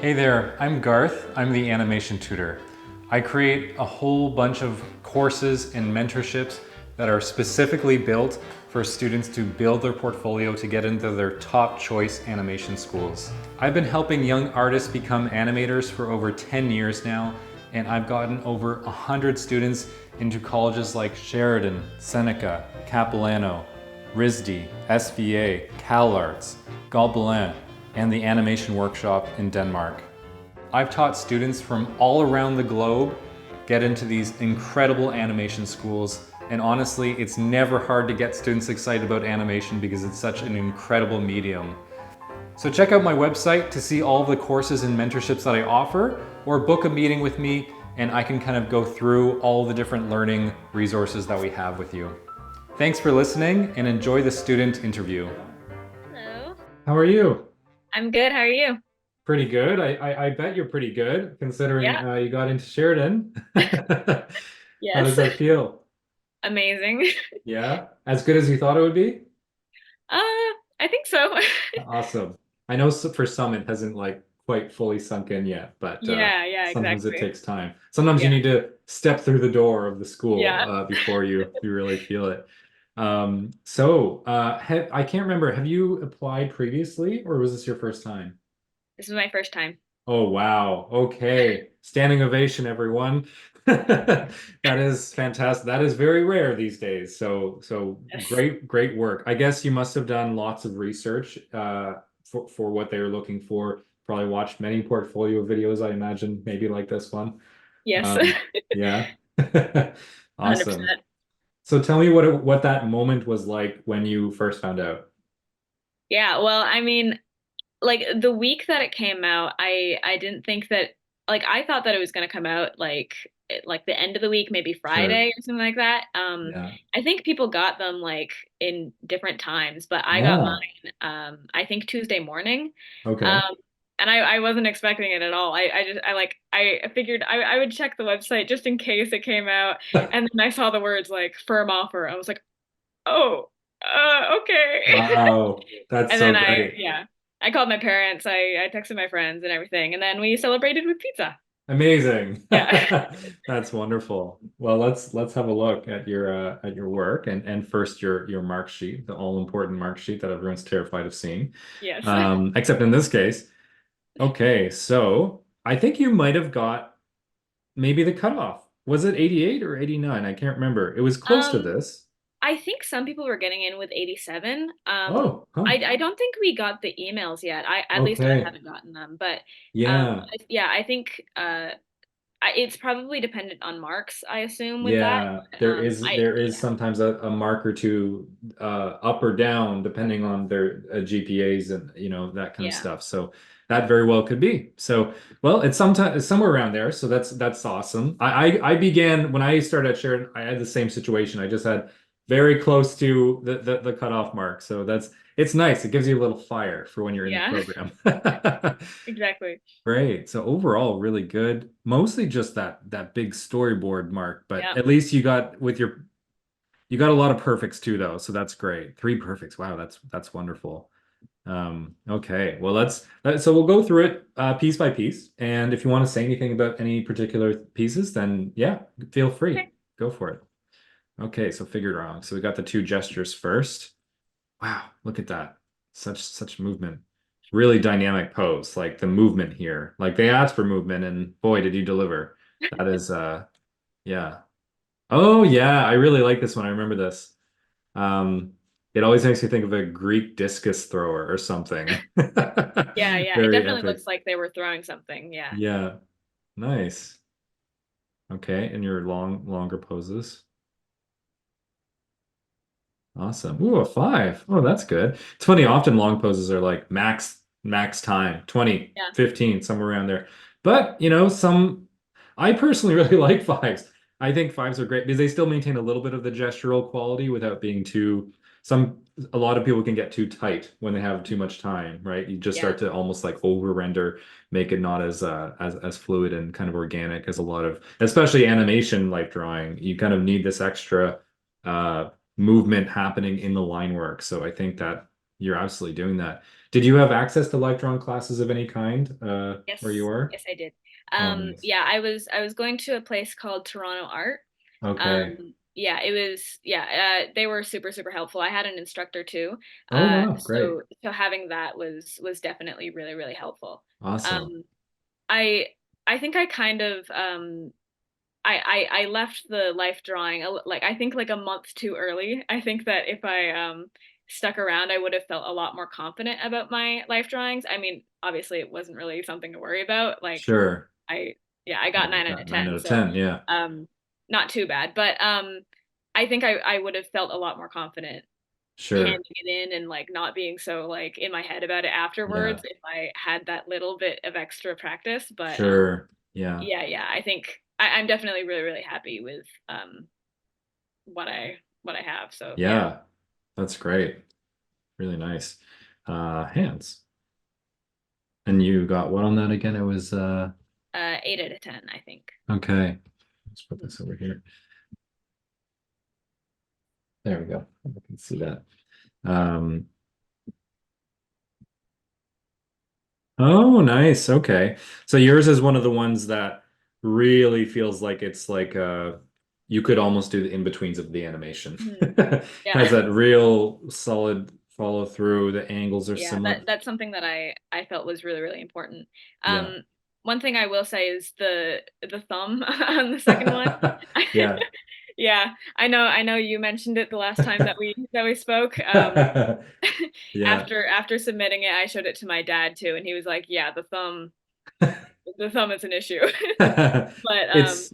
Hey there, I'm Garth. I'm the animation tutor. I create a whole bunch of courses and mentorships that are specifically built for students to build their portfolio to get into their top choice animation schools. I've been helping young artists become animators for over 10 years now, and I've gotten over 100 students into colleges like Sheridan, Seneca, Capilano, RISD, SVA, CalArts, Gobelins, and the Animation Workshop in Denmark. I've taught students from all around the globe get into these incredible animation schools, and honestly, it's never hard to get students excited about animation because it's such an incredible medium. So check out my website to see all the courses and mentorships that I offer, or book a meeting with me and I can kind of go through all the different learning resources that we have with you. Thanks for listening and enjoy the student interview. Hello. How are you? I'm good. How are you? Pretty good. I bet you're pretty good considering Yeah. you got into Sheridan. How does Yes. that feel? Amazing. Yeah, as good as you thought it would be? I think so. Awesome. I know for some it hasn't like quite fully sunk in yet, but Yeah, sometimes it exactly. takes time. Sometimes you Yeah. need to step through the door of the school Yeah. before you really feel it. I can't remember. Have you applied previously, or was this your first time? This was my first time. Oh, wow. Okay. Standing ovation, everyone. That is fantastic. That is very rare these days. So Yes. great work. I guess you must have done lots of research for what they were looking for. Probably watched many portfolio videos, I imagine, maybe like this one. Yes. Um, yeah. Awesome. 100%. So tell me what that moment was like when you first found out. Yeah. Well, I mean, like the week that it came out, I didn't think that I thought that it was gonna come out like the end of the week, maybe Sure. Friday or something like that. Yeah. I think people got them like in different times, but I got Yeah. mine I think Tuesday morning. Okay. Um and I wasn't expecting it at all. I figured I would check the website just in case it came out, and then I saw the words like firm offer. I was like, oh, okay. Wow. That's And so then great. I called my parents, I texted my friends and everything, and then we celebrated with pizza. Amazing. Yeah. That's wonderful. Well, let's have a look at your work and first your mark sheet, the all important mark sheet that everyone's terrified of seeing. Yes. Except in this case. Okay, so I think you might have got maybe the cutoff. Was it 88 or 89? I can't remember. It was close to Um, this. I think some people were getting in with 87. Oh, huh. I don't think we got the emails yet. At least I Okay. haven't gotten them, but Yeah. yeah, I think it's probably dependent on marks, I assume, with that. Yeah, there is I there yeah, is sometimes a mark or two up or down depending on their GPAs and that kind of yeah. stuff. So that very well could be. So well, it's somewhere around there. So that's awesome. I began when I started at Sheridan, I had the same situation. I just had very close to the cutoff mark. So it's nice. It gives you a little fire for when you're in the Yeah, program. exactly. Great. So overall, really good. Mostly just that big storyboard mark, but Yeah. at least you got a lot of perfects too, though. So that's great. Three perfects. Wow, that's wonderful. Okay. Well, so we'll go through it piece by piece. And if you want to say anything about any particular pieces, then yeah, feel free. Okay. Go for it. Okay, so figured wrong. So we got the two gestures first. Wow, look at that. Such movement. Really dynamic pose. Like the movement here. Like they asked for movement and boy, did you deliver. That is yeah. Oh yeah, I really like this one. I remember this. Um it always makes me think of a Greek discus thrower or something. Yeah. It Very definitely epic. looks like they were throwing something. Yeah. Yeah. Nice. Okay, and your longer poses. Awesome. Ooh, a five. Oh, that's good. It's funny, often long poses are like max time, 20, Yeah. 15, somewhere around there. But, I personally really like fives. I think fives are great because they still maintain a little bit of the gestural quality without being a lot of people can get too tight when they have too much time, right? You just Yeah. start to almost like over render, make it not as fluid and kind of organic as a lot of, especially animation like drawing. You kind of need this extra uh movement happening in the line work. So I think that you're absolutely doing that. Did you have access to life drawing classes of any kind where you Yes, are? yes, I did. Oh, nice. Yeah, I was going to a place called Toronto Art. Okay. Yeah, it was they were super super helpful. I had an instructor too. Oh, wow. Great. So having that was definitely really really helpful. Awesome. Um, I I think I kind of I left the life drawing like I think like a month too early. I think that if I stuck around, I would have felt a lot more confident about my life drawings. I mean, obviously it wasn't really something to worry about. Like Sure. I yeah, I got Yeah, you 9 out of got 9 out 10, of so 10. Yeah. not too bad. But I think I would have felt a lot more confident handing Sure. it in and like not being so like in my head about it Yeah. afterwards if I had that little bit of extra practice. But Sure. Yeah. yeah, yeah, I think I'm definitely really, really happy with what I have. So yeah, Yeah. That's great. Really nice. Hands. And you got what on that again? It was 8 out of 10, I think. okay. Let's put Mhm. this over here. There we go. I can see that. Um, oh, nice. Okay. So yours is one of the ones that really feels like it's like you could almost do the in-betweens of the animation. Mhm. Has Yeah, that real solid follow through. The angles are yeah, similar. that's something that I felt was really, really important. Yeah. One thing I will say is the thumb on the second one. Yeah. Yeah, I know you mentioned it the last time that we spoke. Yeah. After submitting it, I showed it to my dad too, and he was like, "Yeah, the thumb is an issue." But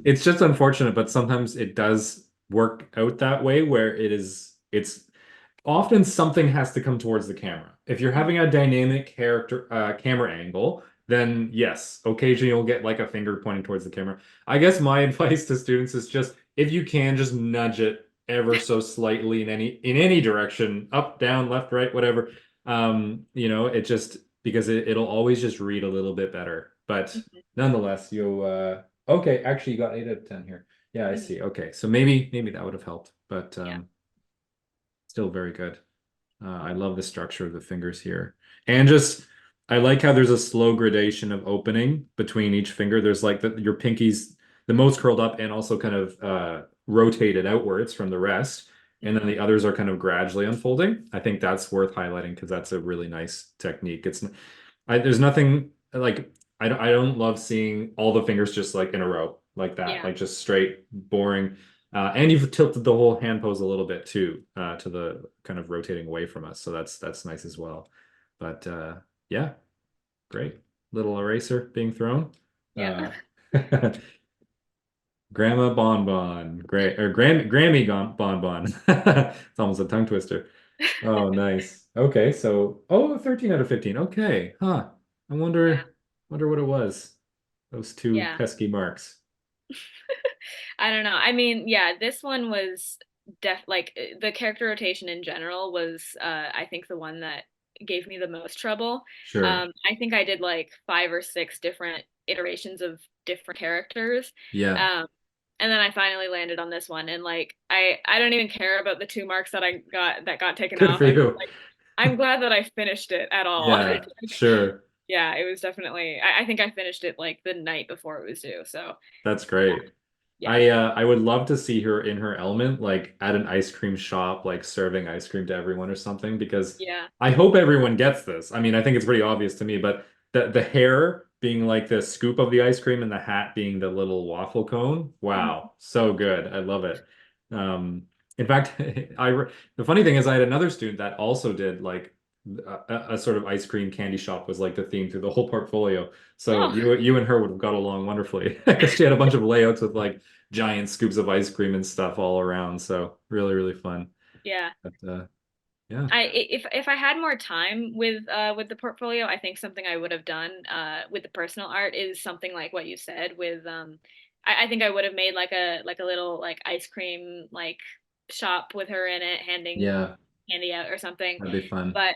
It's just unfortunate, but sometimes it does work out that way where it's often something has to come towards the camera. If you're having a dynamic character camera angle, then yes, occasionally you'll get like a finger pointing towards the camera. I guess my advice to students is just if you can just nudge it ever so slightly in any direction, up, down, left, right, whatever. It just because it'll always just read a little bit better. But mhm, nonetheless, you okay, actually you got 8 out of 10 here. Yeah, I mhm, see. Okay. So maybe that would have helped, but yeah, still very good. I love the structure of the fingers here. And just, I like how there's a slow gradation of opening between each finger. There's like your pinky's the most curled up and also kind of rotated outwards from the rest. And then mhm, the others are kind of gradually unfolding. I think that's worth highlighting because that's a really nice technique. There's nothing like I don't love seeing all the fingers just like in a row like that, yeah, like just straight, boring. And you've tilted the whole hand pose a little bit too, to the kind of rotating away from us. So that's nice as well. But yeah, great. Little eraser being thrown. yeah, Uh, Grandma Bonbon, great, or Grammy Bonbon. It's almost a tongue twister. Oh, nice. Okay, so 13 out of 15. Okay, huh. I yeah, wonder what it was. Those two yeah. pesky marks. I don't know. I mean, yeah, this one was the character rotation in general was I think the one that gave me the most trouble. Sure. I think I did like 5 or 6 different iterations of different characters. Yeah. Um and then I finally landed on this one and like I don't even care about the 2 marks that got taken Good off. for I'm just you. like I'm glad that I finished it at all. Yeah, sure. Yeah, it was definitely I think I finished it like the night before it was due. So That's yeah, great. yeah, I would love to see her in her element, like at an ice cream shop, like serving ice cream to everyone or something, because yeah. I hope everyone gets this. I mean, I think it's pretty obvious to me, but the hair being like the scoop of the ice cream and the hat being the little waffle cone. Mhm. Wow, so good. I love it. Um, in fact, the funny thing is I had another student that also did like a sort of ice cream candy shop was like the theme through the whole portfolio. So Oh, you and her would have got along wonderfully because she had a bunch of layouts with like giant scoops of ice cream and stuff all around. So really, really fun. yeah. But yeah, If I had more time with the portfolio, I think something I would have done with the personal art is something like what you said with I think I would have made like a little like ice cream like shop with her in it handing yeah, candy out or something. that'd be fun. But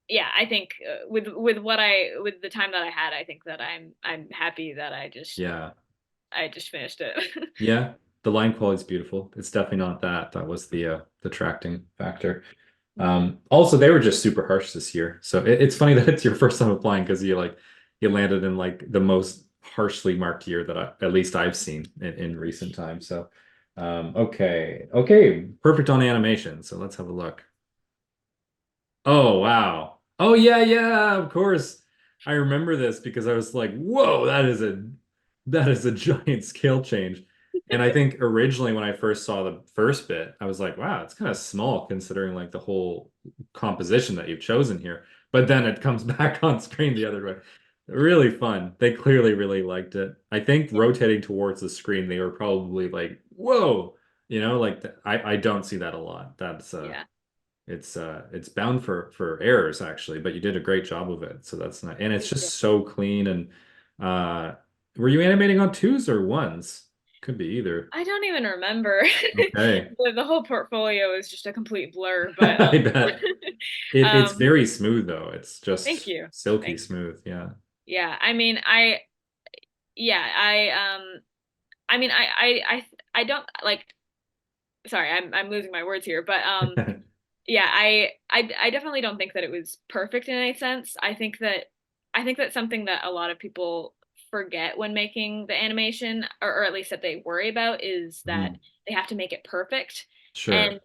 yeah, I think with the time that I had, I think that I'm happy that Yeah, I just finished it. yeah. The line quality is beautiful. It's definitely not that. That was the detracting factor. Hmm. Also, they were just super harsh this year. So it's funny that it's your first time applying because you landed in like the most harshly marked year that at least I've seen in recent times. So okay, perfect on animation. So let's have a look. Oh wow. Oh yeah, of course. I remember this because I was like, whoa, that is a giant scale change. And I think originally when I first saw the first bit, I was like, wow, it's kind of small considering like the whole composition that you've chosen here. But then it comes back on screen the other way. Really fun. They clearly really liked it. I think Yeah. rotating towards the screen, they were probably like, whoa, like I don't see that a lot. Yeah. It's bound for errors actually, but you did a great job of it. So that's not, and it's Thank you. just so clean. And uh were you animating on twos or ones? Could be either. I don't even remember. Okay. The whole portfolio is just a complete blur, but I bet. It's um very smooth though. It's thank just you. silky Thank you. smooth. Yeah. Yeah, I mean, yeah, I mean, I don't like, sorry, I'm losing my words here, but yeah, I definitely don't think that it was perfect in any sense. I think that's something that a lot of people forget when making the animation, or at least that they worry about, is that Mhm. they have to make it perfect. Sure. And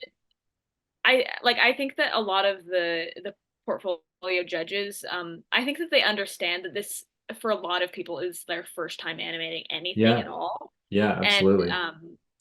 I think that a lot of the portfolio judges, I think that they understand that this for a lot of people is their first time animating anything at Yeah. all. Yeah, And absolutely.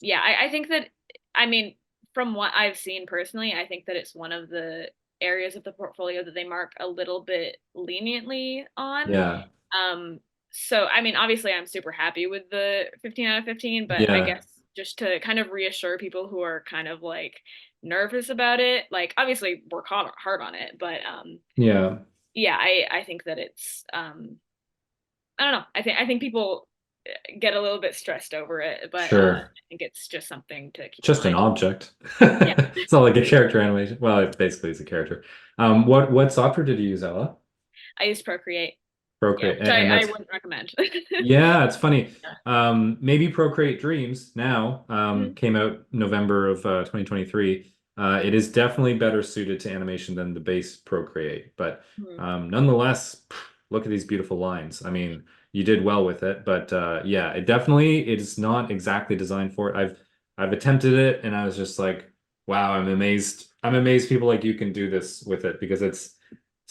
yeah, I think that, I mean, from what I've seen personally, I think that it's one of the areas of the portfolio that they mark a little bit leniently on. Yeah. Um, so I mean, obviously I'm super happy with the 15 out of 15, but I Yeah. guess just to kind of reassure people who are kind of like nervous about it, like obviously work hard on it, but Yeah. yeah, I think that it's I don't know. I think people get a little bit stressed over it, but I Sure. think it's just something to keep in Just an mind. object. Yeah. It's not like a character animation. Well, it basically is a character. What software did you use, Ella? I use Procreate. Yeah, Procreate, which and I that's wouldn't recommend. yeah, it's funny. Maybe Procreate Dreams now Mhm. came out November of 2023. It is definitely better suited to animation than the base Procreate, but Mhm. nonetheless, look at these beautiful lines. I mean, you did well with it, but yeah, it is not exactly designed for it. I've attempted it, and I was just like, wow, I'm amazed. I'm amazed people like you can do this with it because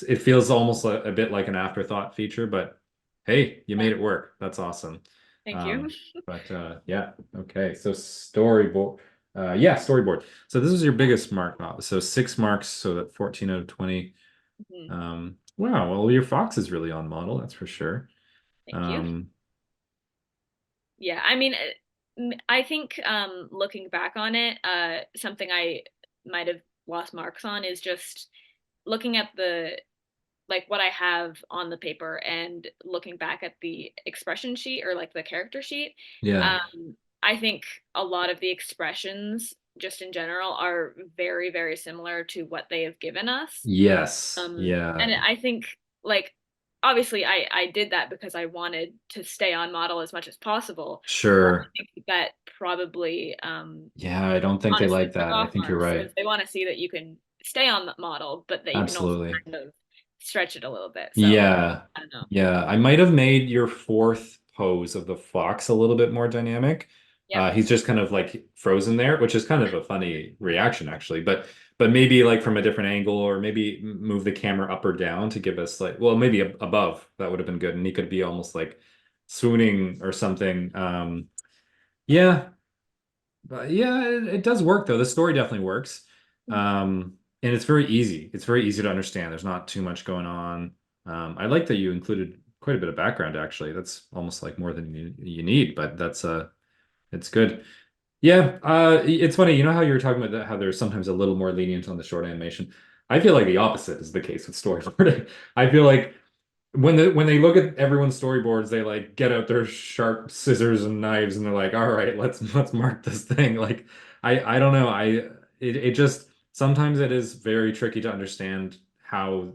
it feels almost a bit like an afterthought feature, but hey, you Yeah, made it work. That's awesome. thank you. Um, but yeah, okay. So storyboard, yeah, storyboard. So this is your biggest mark off. So 6 marks, so that 14 out of 20. Mhm. Wow, well, your fox is really on model, that's for sure. Thank you. Um, Yeah, I mean, I think looking back on it, something I might have lost marks on is just looking at the like what I have on the paper and looking back at the expression sheet or like the character sheet. yeah. I think a lot of the expressions just in general are very, very similar to what they have given us. Yes. Yeah. And I think like obviously I did that because I wanted to stay on model as much as possible, but I Sure. think that probably Yeah, I don't think they honestly like took that. I off think you're marks right. because they want to see that you can stay on the model, but that you can also Absolutely. kind of stretch it a little bit. So Yeah. I don't know. Yeah. I might have made your fourth pose of the fox a little bit more dynamic. Yep. He's just kind of like frozen there, which is kind of a funny reaction actually. But maybe like from a different angle or maybe move the camera up or down to give us like well maybe above that would have been good and he could be almost like swooning or something. Yeah, but yeah, it does work though. The story definitely works. And it's very easy. It's very easy to understand. There's not too much going on. I like that you included quite a bit of background actually. That's almost like more than you need, but it's good. Yeah, it's funny. You know how you were talking about that, how there's sometimes a little more lenient on the short animation. I feel like the opposite is the case with storyboarding. I feel like when they look at everyone's storyboards, they like get out their sharp scissors and knives and they're like, all right, let's mark this thing. Like I don't know. It just sometimes it is very tricky to understand how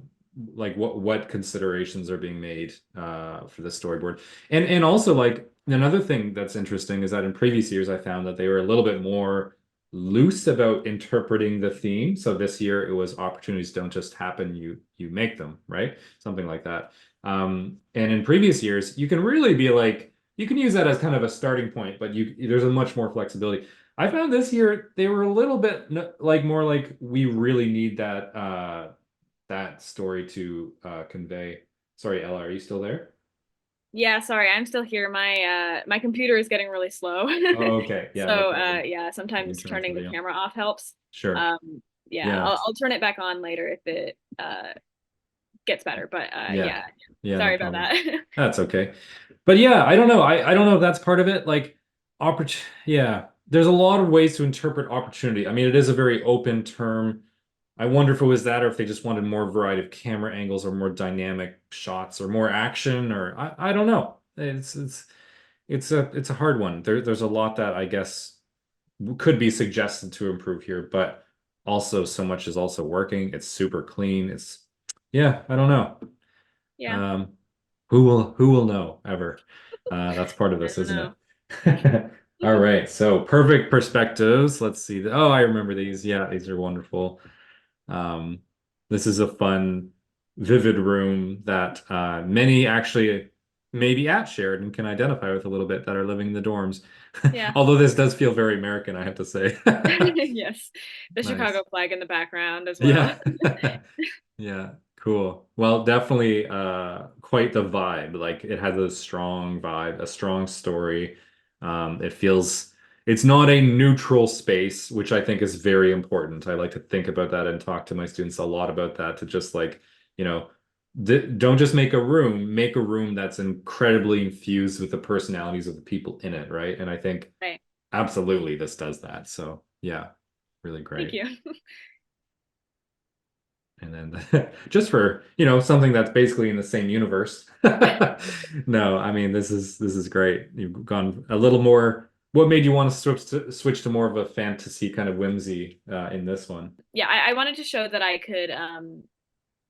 like what considerations are being made for the storyboard. And also like another thing that's interesting is that in previous years I found that they were a little bit more loose about interpreting the theme. So this year it was opportunities don't just happen, you make them, right? Something like that. And in previous years, you can really be like, you can use that as kind of a starting point, but there's a much more flexibility. I found this year they were a little bit like more like we really need that story to convey. Sorry, Ella, are you still there? Yeah, sorry, I'm still here. My computer is getting really slow. Oh, okay. Yeah, no So problem. yeah, You can sometimes turn off the turning the video. camera off helps. Sure. Yeah, Yeah. I'll turn it back on later if it gets better. But Yeah. yeah, Yeah, no sorry about problem. that. That's okay. But yeah, I don't know. I don't know if that's part of it. Like yeah, there's a lot of ways to interpret opportunity. I mean, it is a very open term. I wonder if it was that or if they just wanted more variety of camera angles or more dynamic shots or more action or I don't know. It's a hard one. There's a lot that I guess could be suggested to improve here, but also so much is also working. It's super clean. Yeah, I don't know. Yeah, Um, who will know ever? That's part of I this, don't isn't know. it? All right, so perfect perspectives. Let's see. Oh, I remember these. Yeah, these are wonderful. Um, this is a fun, vivid room that many actually maybe at Sheridan can identify with a little bit that are living in the dorms. Yeah. Although this does feel very American, I have to say. Yes. The Nice. Chicago flag in the background as well. Yeah. Yeah, cool. Well, definitely quite the vibe. Like it has a strong vibe, a strong story. It's not a neutral space, which I think is very important. I like to think about that and talk to my students a lot about that to just like, you know, don't just make a room that's incredibly infused with the personalities of the people in it, right? And I think Right. absolutely this does that. So, yeah, really Thank great. you. And then just for, something that's basically in the same universe. No, I mean this is great. You've gone a little more. What made you want to switch to more of a fantasy kind of whimsy in this one? Yeah, I wanted to show that I could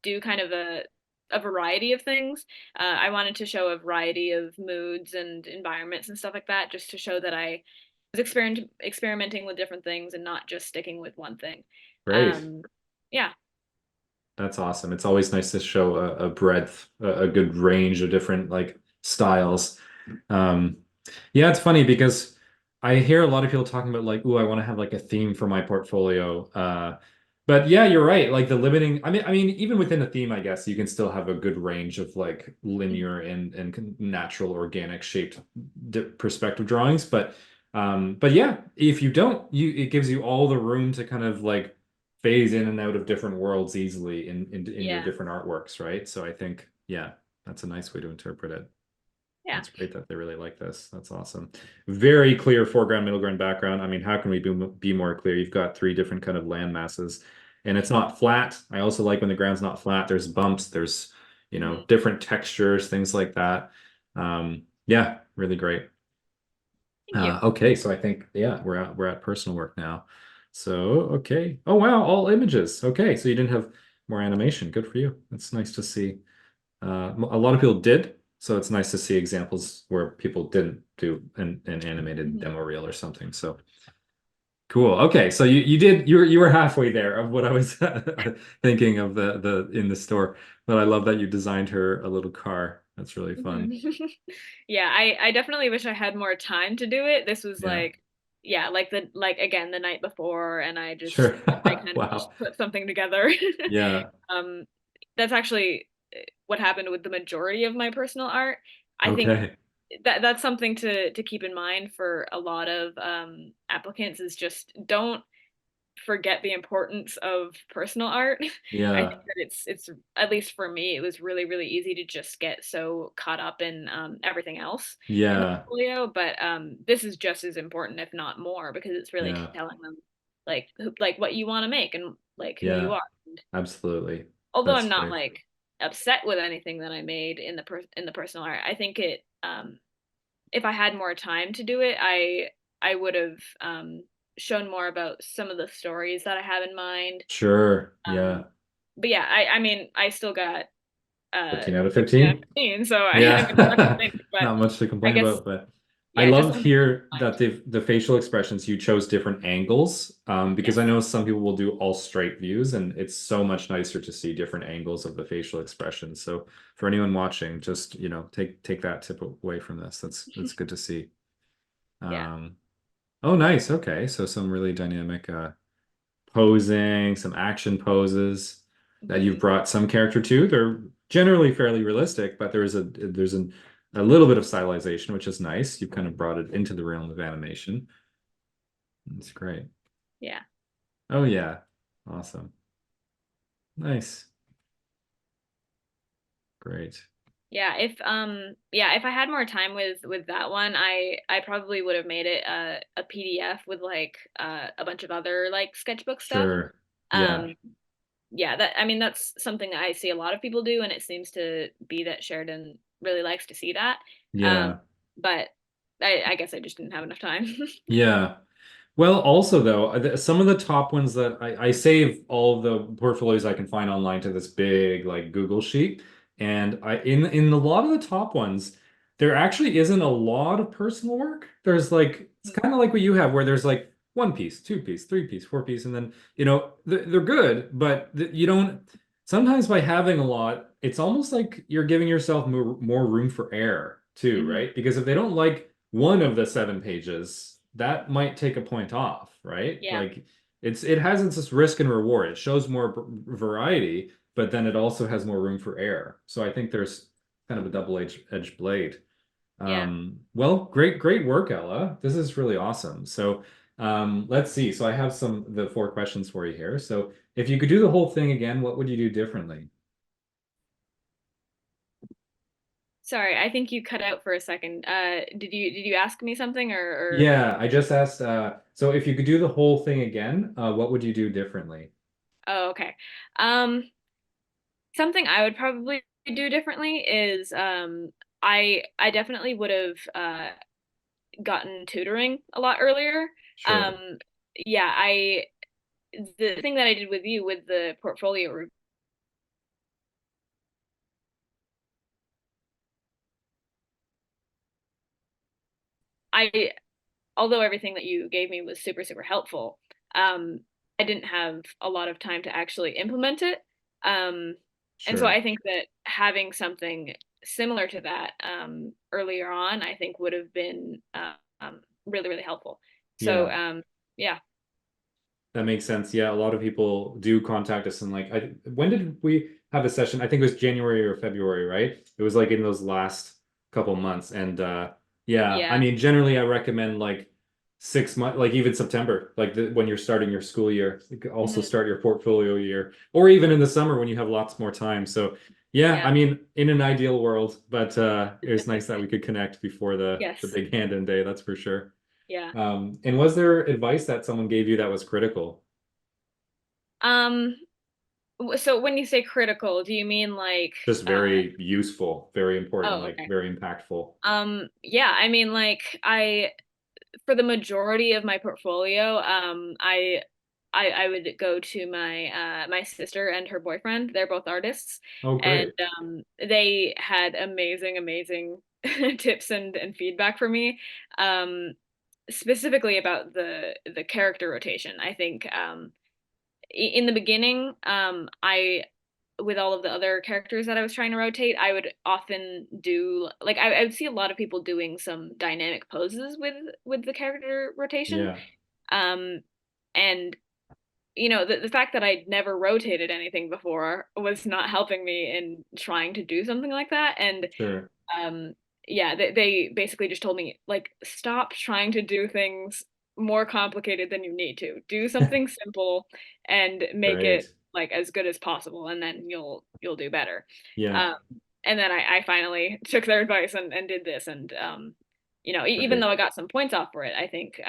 do kind of a variety of things. I wanted to show a variety of moods and environments and stuff like that, just to show that I was experimenting with different things and not just sticking with one thing. Great. Um, yeah, That's awesome. It's always nice to show a breadth, a good range of different like styles. Um, yeah, it's funny because I hear a lot of people talking about like, "Ooh, I want to have like a theme for my portfolio." But yeah, you're right. Like the limiting, I mean, even within a theme, I guess you can still have a good range of like linear and natural, organic shaped perspective drawings. But yeah, if you don't, it gives you all the room to kind of like phase in and out of different worlds easily in your yeah, different artworks, right? So I think, yeah, that's a nice way to interpret it. yeah. That's great that they really like this. That's awesome. Very clear foreground, middle ground, background. I mean, how can we be more clear? You've got three different kind of land masses, and it's not flat. I also like when the ground's not flat. There's bumps. There's, Mhm. different textures, things like that. Yeah, really great. Thank you. Okay, so I think yeah, we're at personal work now. So okay. Oh wow, all images. Okay, so you didn't have more animation. Good for you. That's nice to see. A lot of people did, so it's nice to see examples where people didn't do an animated Mhm. demo reel or something. So cool. Okay, so you were halfway there of what I was thinking of the in the store. But I love that you designed her a little car. That's really fun. Mhm. Yeah, I definitely wish I had more time to do it. This was Yeah. like, yeah, like again the night before, and Sure. I kind of just Wow. put something together. Yeah. Um, that's actually what happened with the majority of my personal art. I think Okay. that's something to keep in mind for a lot of applicants is just don't forget the importance of personal art. I think Yeah. that it's at least for me, it was really easy to just get so caught up in everything else in the Yeah. portfolio. But this is just as important, if not more, because it's really Yeah. telling them like what you want to make and like who you Yeah. are. And Absolutely. although That's I'm not great. like upset with anything that I made in the personal art, I think it if I had more time to do it, I would have shown more about some of the stories that I have in mind. Sure. Um, Yeah. but yeah, I mean, I still got 15 out of 16 out of 15. 15, so I mean, I'm not Yeah. complaining, but Not much to I complain guess about, but I Yeah, just love something to here find. that the facial expressions you chose different angles, because I Yes. know some people will do all straight views, and it's so much nicer to see different angles of the facial expressions. So for anyone watching, just take that tip away from this. That's good to see. Yeah. Um, oh, nice. Okay, so some really dynamic posing, some action poses that you've Hmm. brought some character to. They're generally fairly realistic, but a little bit of stylization, which is nice. You've kind of brought it into the realm of animation. That's great. Yeah. Oh yeah. Awesome. Nice. Great. Yeah, if I had more time with that one, I probably would have made it a PDF with like a bunch of other like sketchbook stuff. Sure. Yeah. Um yeah, that I mean that's something that I see a lot of people do, and it seems to be that Sheridan really likes to see that. Um Yeah. but I guess I just didn't have enough time. Yeah. Well, also though, some of the top ones that I save all of the portfolios I can find online to this big like Google sheet, and in a lot of the top ones, there actually isn't a lot of personal work. There's like it's kind of like what you have, where there's like one piece, two piece, three piece, four piece, and then they're good, but you don't. Sometimes by having a lot, it's almost like you're giving yourself more room for error too, Hmm. right? Because if they don't like one of the 7 pages, that might take a point off, right? Yeah. Like it has its risk and reward. It shows more variety, but then it also has more room for error. So I think there's kind of a double-edged blade. Yeah. Well, great work, Ella. This is really awesome. So let's see. So I have the 4 questions for you here. So if you could do the whole thing again, what would you do differently? Sorry, I think you cut out for a second. Did you ask me something or Yeah, I just asked, so if you could do the whole thing again, what would you do differently? oh, okay. Um Something I would probably do differently is I definitely would have gotten tutoring a lot earlier. Sure. Um yeah, I the thing that I did with you with the portfolio I although everything that you gave me was super, super helpful, I didn't have a lot of time to actually implement it. Um, and so Sure. I think that having something similar to that earlier on, I think would have been really, really helpful. So Yeah. yeah. That makes sense. Yeah, a lot of people do contact us and like when did we have a session? I think it was January or February, right? It was like in those last couple months. And yeah, I Yeah. mean generally I recommend like 6 months, like even September, like when you're starting your school year. You could also Hmm. start your portfolio year, or even in the summer when you have lots more time. So yeah, I Yeah. mean in an ideal world, but it was nice that we could connect before the Yes. big hand in day, that's for sure. Yeah. And was there advice that someone gave you that was critical? Um, so when you say critical, do you mean like Just very useful, very important, oh, like okay. very impactful. Yeah, I mean like I for the majority of my portfolio, I would go to my sister and her boyfriend. They're both artists, Oh, and great. they had amazing tips and feedback for me, um, specifically about the character rotation. I think in the beginning, I with all of the other characters that I was trying to rotate, I would often do like I would see a lot of people doing some dynamic poses with the character rotation. Yeah, Um, and the fact that I'd never rotated anything before was not helping me in trying to do something like that. And sure. um yeah, they basically just told me like stop trying to do things more complicated than you need to. Do something simple and make it Right. like as good as possible, and then you'll do better. Yeah, um and then I finally took their advice and did this, and even though right. I got some points off for it, I think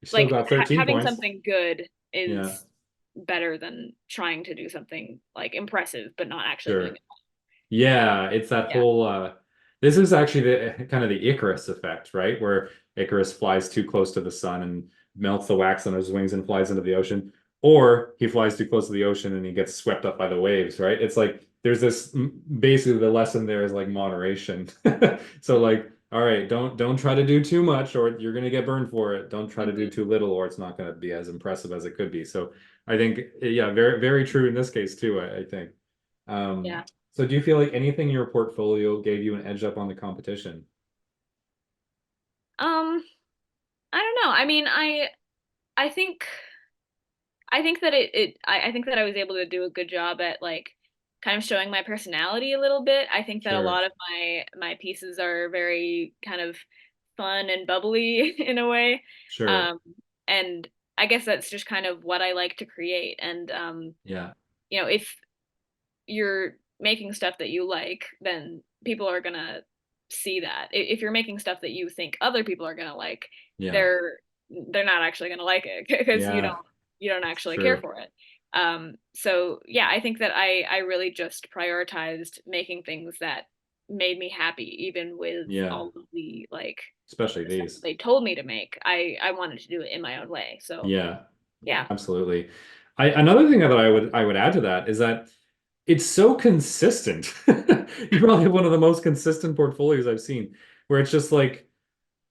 You still like got 13 having points. something good Yeah, is better than trying to do something like impressive but not actually doing sure. it. Yeah, it's that Yeah. whole this is actually the kind of the Icarus effect, right? Where Icarus flies too close to the sun and melts the wax on his wings and flies into the ocean, or he flies too close to the ocean and he gets swept up by the waves, right? It's like there's this basically the lesson there is like moderation. So Mhm. like All right, don't try to do too much or you're gonna get burned for it. Don't try to do Hmm. too little or it's not gonna be as impressive as it could be. So I think yeah, very true in this case too, I think. Yeah. So do you feel like anything in your portfolio gave you an edge up on the competition? Um, I don't know. I mean, I think that I think that I was able to do a good job at like kind of showing my personality a little bit. I think that a Sure, lot of my pieces are very kind of fun and bubbly in a way. sure. Um, and I guess that's just kind of what I like to create. And Yeah, if you're making stuff that you like, then people are gonna see that. If you're making stuff that you think other people are gonna like, yeah, they're not actually gonna like it because yeah, you don't it's actually care true. for it. So yeah, I think that I really just prioritized making things that made me happy, even with Yeah, all of the like especially the stuff that these. they told me to make. I wanted to do it in my own way. So Yeah, yeah. absolutely. Another thing that I would add to that is that it's so consistent. You probably have one of the most consistent portfolios I've seen, where it's just like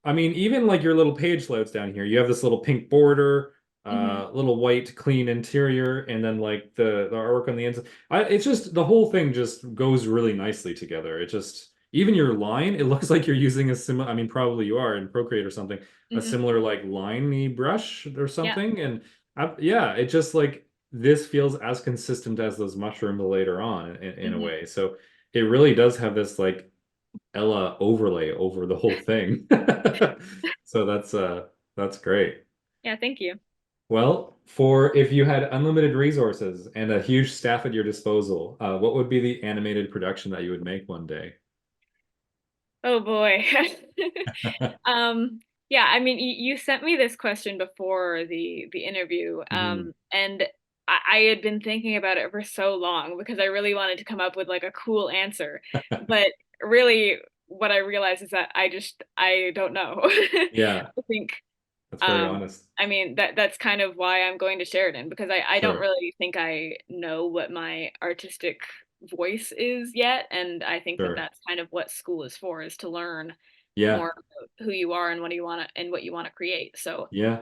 I mean, even like your little page layouts down here, you have this little pink border, Hmm. little white clean interior, and then like the artwork on the inside. It's just the whole thing just goes really nicely together. It just even your line, it looks like you're using a similar. I mean, probably you are in Procreate or something, a Hmm. similar like liney brush or Yeah. something. And yeah, it just like this feels as consistent as those mushrooms later on in a Hmm. way. So it really does have this like Ella overlay over the whole thing. So that's great. Yeah. Thank you. Well, for if you had unlimited resources and a huge staff at your disposal, what would be the animated production that you would make one day? Oh boy. Um, yeah, I mean, you sent me this question before the interview, Mhm. and I had been thinking about it for so long because I really wanted to come up with like a cool answer. But really, what I realized is that I don't know. Yeah, I think, that's very um, honest. I mean that's kind of why I'm going to Sheridan because I don't Sure, really think I know what my artistic voice is yet, and I think that sure. that's kind of what school is for, is to learn Yeah, more about who you are and what you want to create. So, yeah.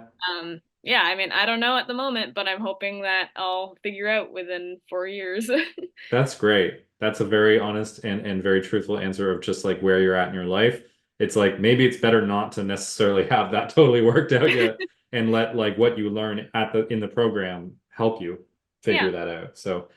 yeah, I mean, I don't know at the moment, but I'm hoping that I'll figure out within 4 years. That's great. That's a very honest and very truthful answer of just like where you're at in your life. It's like maybe it's better not to necessarily have that totally worked out yet and let like what you learn at the in the program help you figure Yeah. that out. So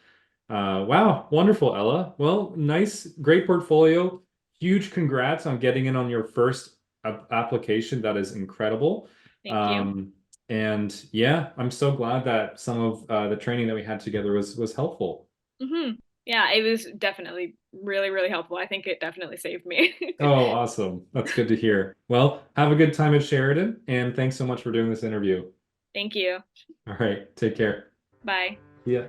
wow, wonderful, Ella. Well, nice, great portfolio. Huge congrats on getting in on your first application. That is incredible. Thank you. Um, and yeah, I'm so glad that some of the training that we had together was helpful. Hmm. Yeah, it was definitely really, really helpful. I think it definitely saved me. Oh, awesome. That's good to hear. Well, have a good time at Sheridan, and thanks so much for doing this interview. Thank you. All right, take care. Bye. Yeah.